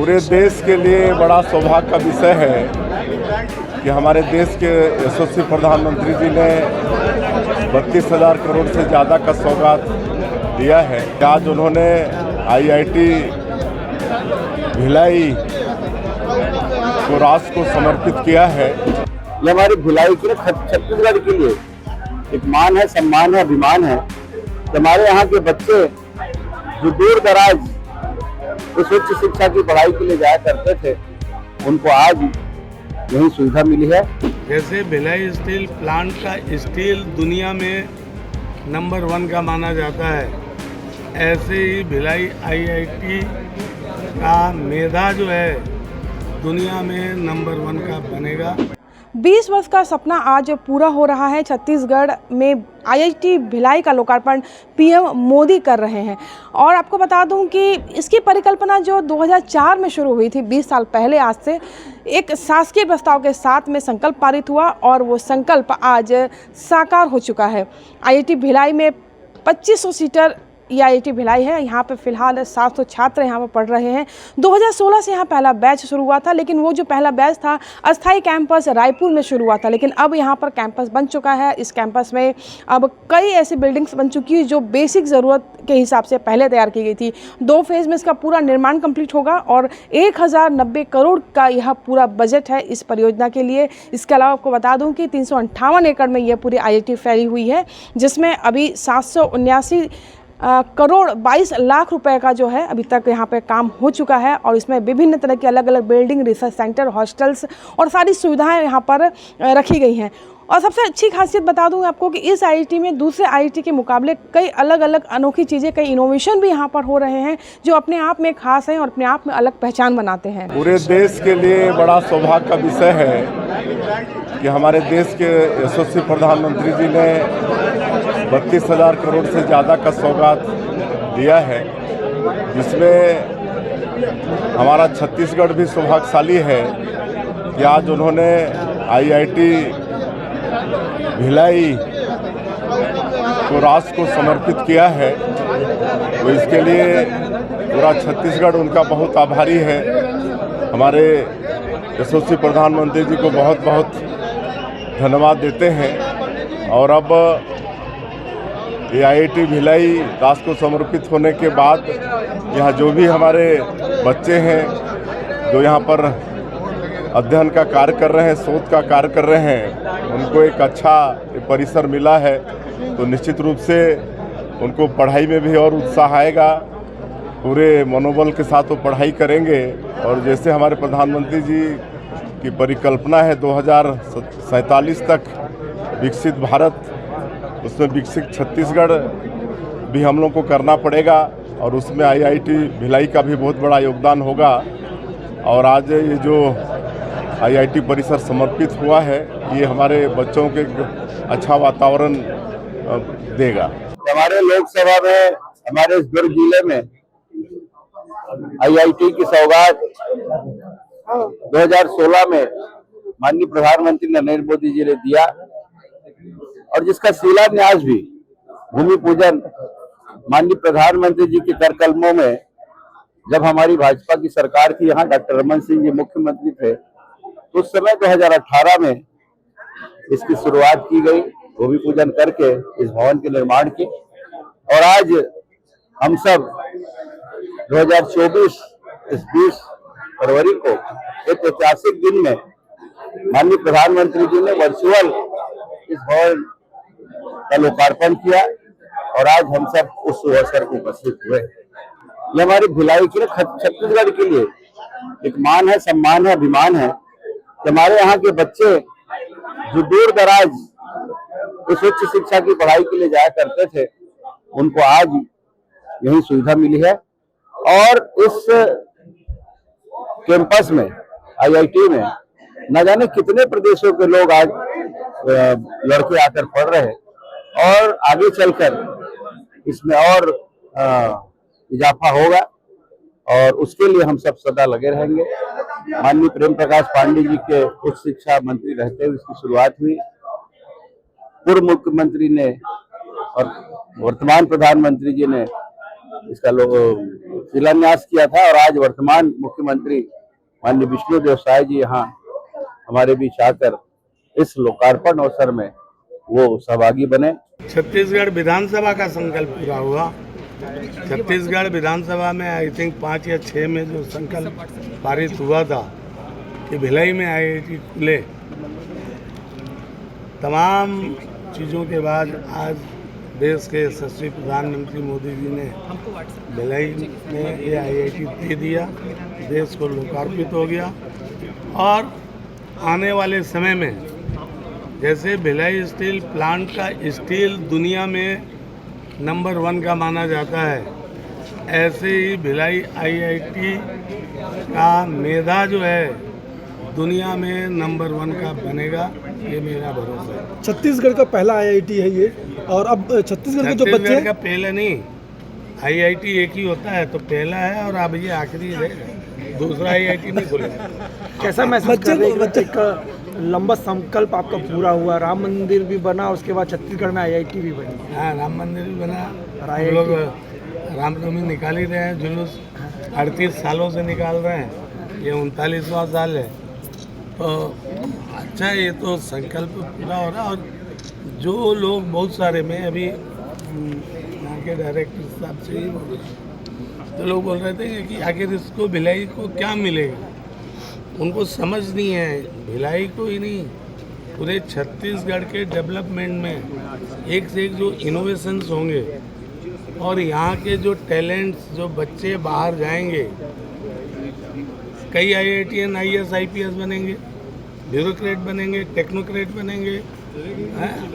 पूरे देश के लिए बड़ा सौभाग्य का विषय है कि हमारे देश के यशस्वी प्रधानमंत्री जी ने 32,000 करोड़ से ज़्यादा का सौगात दिया है। आज उन्होंने IIT भिलाई को राष्ट्र को समर्पित किया है। ये हमारी भिलाई के छत्तीसगढ़ के लिए एक मान है, सम्मान है, अभिमान है। हमारे यहाँ के बच्चे जो दूर दराज उस उच्च शिक्षा की पढ़ाई के लिए जाया करते थे, उनको आज यही सुविधा मिली है। जैसे भिलाई स्टील प्लांट का स्टील दुनिया में नंबर 1 का माना जाता है, ऐसे ही भिलाई IIT का मेधा जो है दुनिया में नंबर 1 का बनेगा। 20 वर्ष का सपना आज पूरा हो रहा है। छत्तीसगढ़ में IIT भिलाई का लोकार्पण PM मोदी कर रहे हैं। और आपको बता दूं कि इसकी परिकल्पना जो 2004 में शुरू हुई थी, 20 साल पहले आज से, एक शासकीय प्रस्ताव के साथ में संकल्प पारित हुआ और वो संकल्प आज साकार हो चुका है। IIT भिलाई में 2500 सीटर ये IIT भिलाई है। यहाँ पे फिलहाल 700 छात्र यहाँ पर पढ़ रहे हैं। 2016 से यहाँ पहला बैच शुरू हुआ था, लेकिन वो जो पहला बैच था अस्थायी कैंपस रायपुर में शुरू हुआ था, लेकिन अब यहाँ पर कैंपस बन चुका है। इस कैंपस में अब कई ऐसी बिल्डिंग्स बन चुकी है जो बेसिक ज़रूरत के हिसाब से पहले तैयार की गई थी। 2 फेज़ में इसका पूरा निर्माण कंप्लीट होगा और 1090 करोड़ का यह पूरा बजट है इस परियोजना के लिए। इसके अलावा आपको बता दूँ कि 358 एकड़ में यह पूरी IIT फैली हुई है, जिसमें अभी 779 करोड़ 22 लाख रुपए का जो है अभी तक यहाँ पे काम हो चुका है। और इसमें विभिन्न तरह की अलग अलग बिल्डिंग, रिसर्च सेंटर, हॉस्टल्स और सारी सुविधाएं यहाँ पर रखी गई हैं। और सबसे अच्छी खासियत बता दूँ आपको कि इस IIT में दूसरे IIT के मुकाबले कई अलग अलग अनोखी चीज़ें, कई इनोवेशन भी यहाँ पर हो रहे हैं जो अपने आप में खास हैं और अपने आप में अलग पहचान बनाते हैं। पूरे देश के लिए बड़ा सौभाग्य का विषय है कि हमारे देश के यशस्वी प्रधानमंत्री जी ने 32,000 करोड़ से ज़्यादा का सौगात दिया है, जिसमें हमारा छत्तीसगढ़ भी सौभाग्यशाली है कि आज उन्होंने IIT भिलाई को राष्ट्र को समर्पित किया है। तो इसके लिए पूरा छत्तीसगढ़ उनका बहुत आभारी है। हमारे यशस्वी प्रधानमंत्री जी को बहुत बहुत धन्यवाद देते हैं। और अब ये IIT भिलाई राष्ट्र को समर्पित होने के बाद यहाँ जो भी हमारे बच्चे हैं जो यहाँ पर अध्ययन का कार्य कर रहे हैं, शोध का कार्य कर रहे हैं, उनको एक अच्छा परिसर मिला है, तो निश्चित रूप से उनको पढ़ाई में भी और उत्साह आएगा। पूरे मनोबल के साथ वो पढ़ाई करेंगे। और जैसे हमारे प्रधानमंत्री जी की परिकल्पना है 2047 तक विकसित भारत, उसमें विकसित छत्तीसगढ़ भी हम लोग को करना पड़ेगा और उसमें IIT भिलाई का भी बहुत बड़ा योगदान होगा। और आज ये जो IIT परिसर समर्पित हुआ है, ये हमारे बच्चों के अच्छा वातावरण देगा। हमारे लोकसभा में, हमारे इस दुर्ग जिले में IIT की सौगात 2016 में माननीय प्रधानमंत्री नरेंद्र मोदी जी ने दिया और जिसका शिलान्यास भी, भूमि पूजन माननीय प्रधानमंत्री जी के कर कलमों में, जब हमारी भाजपा की सरकार थी, यहाँ डॉक्टर रमन सिंह जी मुख्यमंत्री थे, तो उस समय 2018 में इसकी शुरुआत की गई, भूमि पूजन करके इस भवन के निर्माण की। और आज हम सब 2024 इस 20 फरवरी को एक ऐतिहासिक दिन में माननीय प्रधानमंत्री जी ने वर्चुअल इस भवन का लोकार्पण किया और आज हम सब उस अवसर को उपस्थित हुए। ये हमारी भिलाई के छत्तीसगढ़ के लिए एक मान है, सम्मान है, अभिमान है। हमारे यहाँ के बच्चे जो दूर दराज उस उच्च शिक्षा की पढ़ाई के लिए जाया करते थे, उनको आज यही सुविधा मिली है। और इस कैंपस में, IIT में, न जाने कितने प्रदेशों के लोग आज लड़के आकर पढ़ रहे हैं और आगे चलकर इसमें और इजाफा होगा और उसके लिए हम सब सदा लगे रहेंगे। माननीय प्रेम प्रकाश पांडे जी के उच्च शिक्षा मंत्री रहते हुए इसकी शुरुआत हुई। पूर्व मुख्यमंत्री ने और वर्तमान प्रधानमंत्री जी ने इसका शिलान्यास किया था और आज वर्तमान मुख्यमंत्री माननीय विष्णुदेव साय जी यहाँ हमारे बीच आकर इस लोकार्पण अवसर में वो सहभागी बने। छत्तीसगढ़ विधानसभा का संकल्प पूरा हुआ। छत्तीसगढ़ विधानसभा में आई थिंक 5 या 6 में जो संकल्प पारित हुआ था कि भिलाई में IIT खुले, तमाम चीज़ों के बाद आज देश के यशस्वी प्रधानमंत्री मोदी जी ने भिलाई में ये IIT दे दिया, देश को लोकार्पित हो गया। और आने वाले समय में जैसे भिलाई स्टील प्लांट का स्टील दुनिया में नंबर 1 का माना जाता है, ऐसे ही भिलाई IIT का मेधा जो है दुनिया में नंबर 1 का बनेगा, ये मेरा भरोसा है। छत्तीसगढ़ का पहला IIT है ये, और अब छत्तीसगढ़ के जो बच्चे छत्तीसगढ़ का पहला नहीं, IIT एक ही होता है, तो पहला है और अब ये आखिरी है, दूसरा IIT नहीं खुलेगा। कैसा महसूस कर रहे हैं? बच्चे का लंबा संकल्प आपका पूरा हुआ, राम मंदिर भी बना, उसके बाद छत्तीसगढ़ में IIT भी बनी। हाँ, राम मंदिर भी बना, और हम लोग रामनवमी निकाल ही रहे हैं, जुलूस 38 सालों से निकाल रहे हैं, ये 39वां साल है। तो अच्छा है, ये तो संकल्प पूरा हो रहा है। और जो लोग बहुत सारे, मैं अभी यहाँ के डायरेक्टर साहब से ही बोल रहा हूँ, तो लोग बोल रहे थे कि आखिर इसको भिलाई को क्या मिलेगा, उनको समझ नहीं है। भिलाई को ही नहीं, पूरे छत्तीसगढ़ के डेवलपमेंट में एक से एक जो इनोवेशंस होंगे और यहाँ के जो टैलेंट्स, जो बच्चे बाहर जाएंगे, कई IITian IAS IPS बनेंगे, ब्यूरोक्रेट बनेंगे, टेक्नोक्रेट बनेंगे,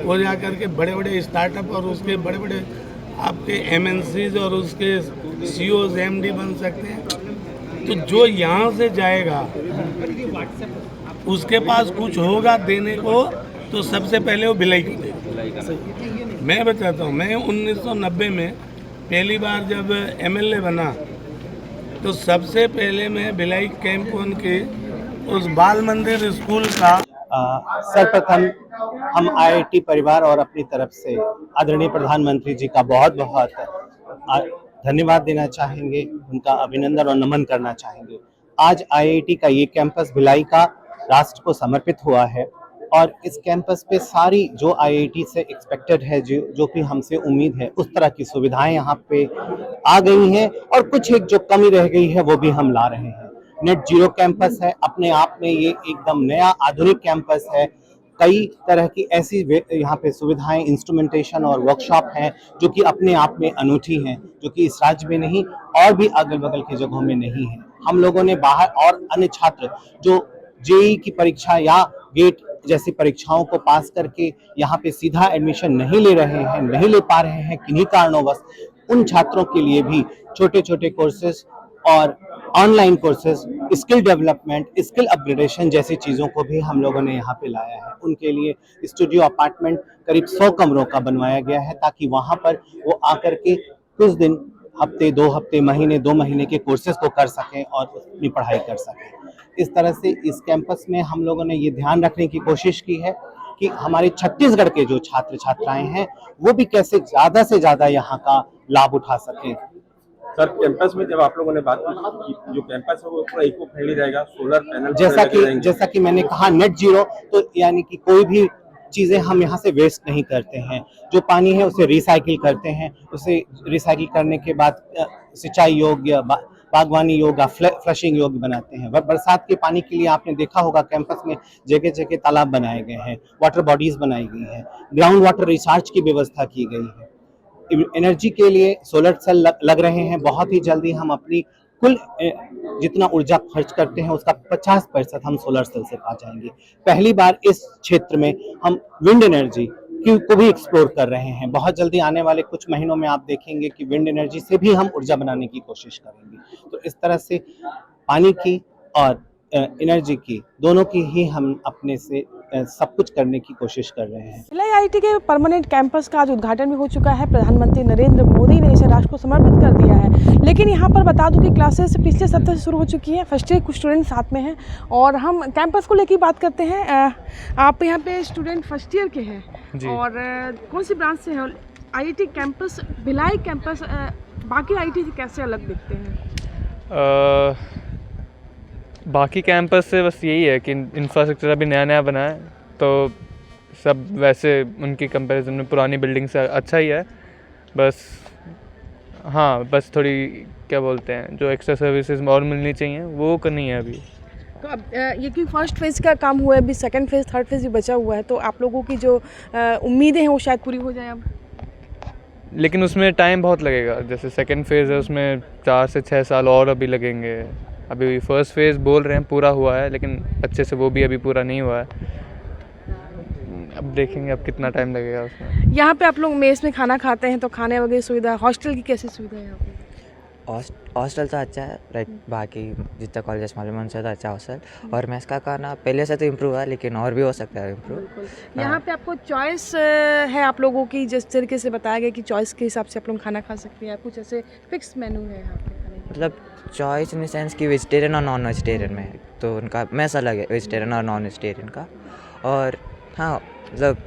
वो जा कर के बड़े बड़े स्टार्टअप और उसके बड़े बड़े आपके MNCs और उसके CEOs MD बन सकते हैं। तो जो यहाँ से जाएगा उसके पास कुछ होगा देने को, तो सबसे पहले वो भिलाई को देगा। मैं बताता हूँ, मैं 1990 में पहली बार जब MLA बना तो सबसे पहले मैं भिलाई कैंप 1 के उस बाल मंदिर स्कूल का सर्वप्रथम हम IIT परिवार और अपनी तरफ से आदरणीय प्रधानमंत्री जी का बहुत बहुत धन्यवाद देना चाहेंगे, उनका अभिनंदन और नमन करना चाहेंगे। आज IIT का ये कैंपस भिलाई का राष्ट्र को समर्पित हुआ है और इस कैंपस पे सारी जो IIT से एक्सपेक्टेड है, जो भी हमसे उम्मीद है, उस तरह की सुविधाएं यहाँ पे आ गई हैं और कुछ एक जो कमी रह गई है वो भी हम ला रहे हैं। नेट जीरो कैंपस है, अपने आप में ये एकदम नया आधुनिक कैंपस है। कई तरह की ऐसी यहाँ पे सुविधाएं, इंस्ट्रूमेंटेशन और वर्कशॉप हैं जो कि अपने आप में अनूठी हैं, जो कि इस राज्य में नहीं और भी अगल बगल की जगहों में नहीं है। हम लोगों ने बाहर और अन्य छात्र जो JEE की परीक्षा या गेट जैसी परीक्षाओं को पास करके यहाँ पे सीधा एडमिशन नहीं ले रहे हैं, नहीं ले पा रहे हैं किन्हीं कारणोंवश, उन छात्रों के लिए भी छोटे छोटे कोर्सेज और online courses, skill development, skill upgradation जैसी चीज़ों को भी हम लोगों ने यहाँ पे लाया है। उनके लिए स्टूडियो अपार्टमेंट करीब 100 कमरों का बनवाया गया है ताकि वहाँ पर वो आकर के कुछ दिन, हफ्ते, 2 हफ्ते, महीने, 2 महीने के कोर्सेज को कर सकें और अपनी पढ़ाई कर सकें। इस तरह से इस कैंपस में हम लोगों ने ये ध्यान रखने की कोशिश की है कि हमारे छत्तीसगढ़ के जो छात्र छात्राएं हैं वो भी कैसे ज़्यादा से ज़्यादा यहाँ का लाभ उठा सकें। सर, कैंपस में जब आप लोगों ने बात की, जो कैंपस है वो पूरा इको फ्रेंडली रहेगा, सोलर पैनल जैसा कि मैंने कहा, नेट जीरो, तो यानी कि कोई भी चीज़ें हम यहाँ से वेस्ट नहीं करते हैं। जो पानी है उसे रिसाइकिल करते हैं, उसे रिसाइकिल करने के बाद सिंचाई योग्य, बागवानी योग्य, फ्लशिंग योग्य बनाते हैं। बरसात के पानी के लिए आपने देखा होगा कैंपस में जगह जगह तालाब बनाए गए हैं, वाटर बॉडीज बनाई गई हैं, ग्राउंड वाटर रिचार्ज की व्यवस्था की गई है। एनर्जी के लिए सोलर सेल लग रहे हैं। बहुत ही जल्दी हम अपनी कुल जितना ऊर्जा खर्च करते हैं उसका 50% हम सोलर सेल से पा जाएंगे। पहली बार इस क्षेत्र में हम विंड एनर्जी को भी एक्सप्लोर कर रहे हैं। बहुत जल्दी आने वाले कुछ महीनों में आप देखेंगे कि विंड एनर्जी से भी हम ऊर्जा बनाने की कोशिश करेंगे। तो इस तरह से पानी की और एनर्जी की, दोनों की ही हम अपने से सब कुछ करने की कोशिश कर रहे हैं। भिलाई IIT के परमानेंट कैंपस का आज उद्घाटन भी हो चुका है। प्रधानमंत्री नरेंद्र मोदी ने इसे राष्ट्र को समर्पित कर दिया है। लेकिन यहाँ पर बता दूं कि क्लासेस पिछले सप्ताह से शुरू हो चुकी है। फर्स्ट ईयर कुछ स्टूडेंट साथ में हैं और हम कैंपस को लेकर बात करते हैं। आप यहाँ पे स्टूडेंट फर्स्ट ईयर के हैं और कौन सी ब्रांच से हैं? IIT कैंपस, भिलाई कैंपस बाकी आईटी से कैसे अलग दिखते हैं? बाकी कैंपस से बस यही है कि इंफ्रास्ट्रक्चर अभी नया नया बना है, तो सब वैसे उनकी कंपैरिजन में पुरानी बिल्डिंग से अच्छा ही है। बस हाँ, बस थोड़ी क्या बोलते हैं, जो एक्स्ट्रा सर्विसेज और मिलनी चाहिए वो करनी है अभी। तो अब ये कि फर्स्ट फेज़ का काम हुआ है, अभी सेकंड फेज़ थर्ड फेज़ भी बचा हुआ है, तो आप लोगों की जो उम्मीदें हैं वो शायद पूरी हो जाए अब। लेकिन उसमें टाइम बहुत लगेगा। जैसे सेकंड फेज़ है, उसमें 4 से 6 साल और अभी लगेंगे। अभी फर्स्ट फेज़ बोल रहे हैं पूरा हुआ है, लेकिन अच्छे से वो भी अभी पूरा नहीं हुआ है। अब देखेंगे अब कितना टाइम लगेगा उसमें। यहाँ पे आप लोग मेस में खाना खाते हैं, तो खाने वगैरह सुविधा, हॉस्टल की कैसी सुविधा है यहाँ पे? हॉस्टल तो अच्छा है, लाइक बाकी जितना कॉलेज मालूम है उनसे तो अच्छा हॉस्टल। और मेस का खाना पहले से तो इम्प्रूव है, लेकिन और भी हो सकता है इम्प्रूव। यहाँ पे आपको चॉइस है आप लोगों की, जिस तरीके से बताया गया कि चॉइस के हिसाब से आप लोग खाना खा सकते हैं, कुछ ऐसे फिक्स मेनू है यहाँ पे खाने का? मतलब चॉइस इन द सेंस कि वेजिटेरियन और नॉन वेजिटेरियन में, तो उनका मेस अलग है वेजिटेरियन और नॉन वेजिटेरियन का। और हाँ, मतलब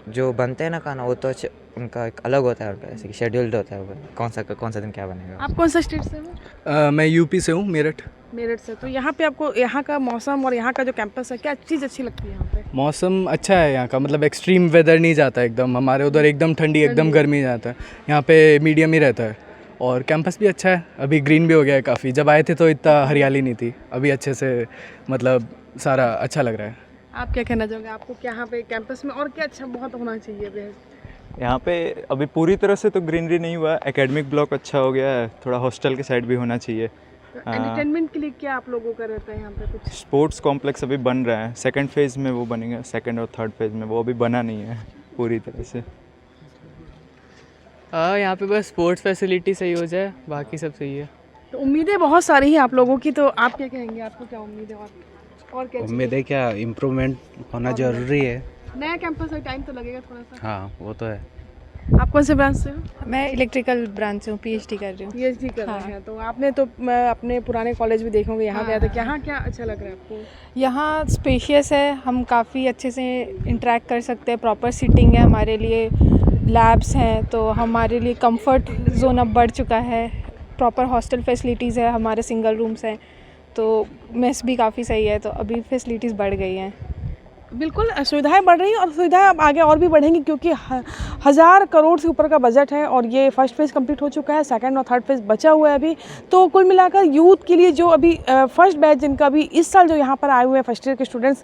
जो बनते हैं ना खाना, वो तो उनका एक अलग होता है, उनका जैसे कि शेड्यूल्ड होता है, वो कौन सा दिन क्या बनेगा। आप कौन सा स्टेट से हो? मैं यूपी से हूँ, मेरठ। मेरठ से। तो यहाँ पे आपको यहाँ का मौसम और यहाँ का जो कैंपस है, क्या चीज़ अच्छी लगती है यहाँ पे? मौसम अच्छा है यहाँ का, मतलब एक्सट्रीम वेदर नहीं जाता एकदम, हमारे उधर एकदम ठंडी एकदम गर्मी जाता है, यहाँ पे मीडियम ही रहता है। और कैंपस भी अच्छा है, अभी ग्रीन भी हो गया है काफ़ी। जब आए थे तो इतना हरियाली नहीं थी, अभी अच्छे से मतलब सारा अच्छा लग रहा है। आप क्या कहना चाहोगे, आपको क्या यहाँ पे कैंपस में और क्या अच्छा बहुत होना चाहिए बेहद? यहाँ पे अभी पूरी तरह से तो ग्रीनरी नहीं हुआ, एकेडमिक ब्लॉक अच्छा हो गया है, थोड़ा हॉस्टल के साइड भी होना चाहिए। एंटरटेनमेंट के लिए क्या आप लोगों का रहता है यहाँ पे कुछ? स्पोर्ट्स कॉम्प्लेक्स अभी बन रहा है, सेकंड फेज़ में वो बनेगा, सेकंड और थर्ड फेज़ में, वो अभी बना नहीं है पूरी तरह से। यहाँ पे बस स्पोर्ट्स फैसिलिटी सही हो जाए, बाकी सब सही है। तो उम्मीदें बहुत सारी हैं आप लोगों की, तो आप क्या कहेंगे, आपको क्या उम्मीद है और क्या? उम्मीद है क्या, इम्प्रूवमेंट होना ज़रूरी है। नया कैंपस है, टाइम तो लगेगा थोड़ा सा। हाँ, वो तो है। आप कौन से ब्रांच से हो? मैं इलेक्ट्रिकल ब्रांच से हूँ, पीएचडी कर रही हूँ। पीएचडी कर रहे हैं, तो आपने तो अपने पुराने कॉलेज भी देखोगे, यहाँ पे आए थे, यहाँ क्या अच्छा लग रहा है आपको? यहाँ स्पेशियस है, हम काफ़ी अच्छे से इंटरेक्ट कर सकते हैं, प्रॉपर सीटिंग है हमारे लिए, लैब्स हैं, तो हमारे लिए कंफर्ट जोन अब बढ़ चुका है, प्रॉपर हॉस्टल फैसिलिटीज़ है, हमारे सिंगल रूम्स हैं, तो मेस भी काफ़ी सही है, तो अभी फैसिलिटीज़ बढ़ गई हैं। बिल्कुल सुविधाएं बढ़ रही हैं और सुविधाएं अब आगे और भी बढ़ेंगी, क्योंकि 1000 करोड़ से ऊपर का बजट है और ये फर्स्ट फेज़ कंप्लीट हो चुका है, सेकंड और थर्ड फेज़ बचा हुआ है अभी। तो कुल मिलाकर यूथ के लिए जो अभी फर्स्ट बैच जिनका भी इस साल जो यहाँ पर आए हुए हैं फर्स्ट ईयर के स्टूडेंट्स,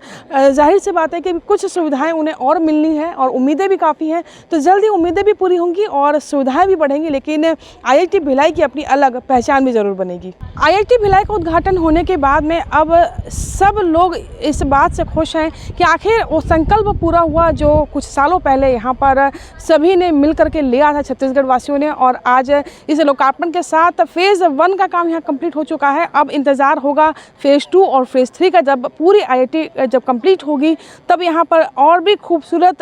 जाहिर सी बात है कि कुछ सुविधाएं उन्हें और मिलनी है और उम्मीदें भी काफ़ी हैं, तो जल्दी उम्मीदें भी पूरी होंगी और सुविधाएँ भी बढ़ेंगी। लेकिन IIT भिलाई की अपनी अलग पहचान भी ज़रूर बनेगी। IIT भिलाई का उद्घाटन होने के बाद में अब सब लोग इस बात से खुश हैं कि आखिर वो संकल्प पूरा हुआ जो कुछ सालों पहले यहाँ पर सभी ने मिल करके लिया था छत्तीसगढ़ वासियों ने, और आज इस लोकार्पण के साथ फेज़ 1 का काम यहाँ कंप्लीट हो चुका है। अब इंतज़ार होगा फेज़ 2 और फेज़ 3 का, जब पूरी IIT जब कंप्लीट होगी तब यहाँ पर और भी खूबसूरत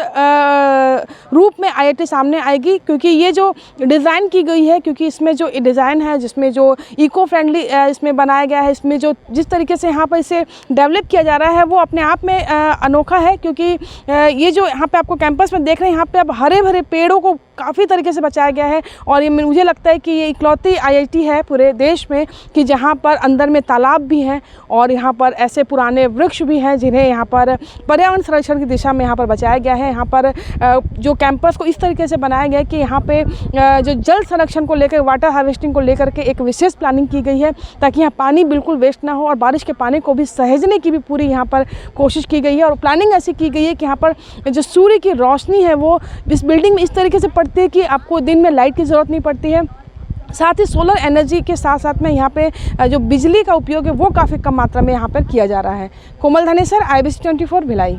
रूप में IIT सामने आएगी, क्योंकि ये जो डिज़ाइन की गई है, क्योंकि इसमें जो डिज़ाइन है, जिसमें जो इको फ्रेंडली इसमें बनाया गया है, इसमें जो जिस तरीके से यहाँ पर इसे डेवलप किया जा रहा है वो अपने आप में अनोखा है, क्योंकि ये जो यहाँ पे आपको कैंपस में देख रहे हैं, यहाँ पे अब हरे भरे पेड़ों को काफ़ी तरीके से बचाया गया है। और ये मुझे लगता है कि ये इकलौती IIT है पूरे देश में कि जहाँ पर अंदर में तालाब भी हैं और यहाँ पर ऐसे पुराने वृक्ष भी हैं जिन्हें यहाँ पर पर्यावरण संरक्षण की दिशा में यहाँ पर बचाया गया है। यहाँ पर जो कैंपस को इस तरीके से बनाया गया है कि यहाँ पे जो जल संरक्षण को लेकर, वाटर हार्वेस्टिंग को लेकर के एक विशेष प्लानिंग की गई है, ताकि यहाँ पानी बिल्कुल वेस्ट ना हो और बारिश के पानी को भी सहेजने की भी पूरी यहाँ पर कोशिश की गई है। और प्लानिंग ऐसी की गई है कि यहाँ पर जो सूर्य की रोशनी है वो इस बिल्डिंग में इस तरीके से पड़ती है कि आपको दिन में लाइट की ज़रूरत नहीं पड़ती है। साथ ही सोलर एनर्जी के साथ साथ में यहाँ पे जो बिजली का उपयोग है वो काफ़ी कम मात्रा में यहाँ पर किया जा रहा है। कोमल धनेसर, IBC 24 भिलाई।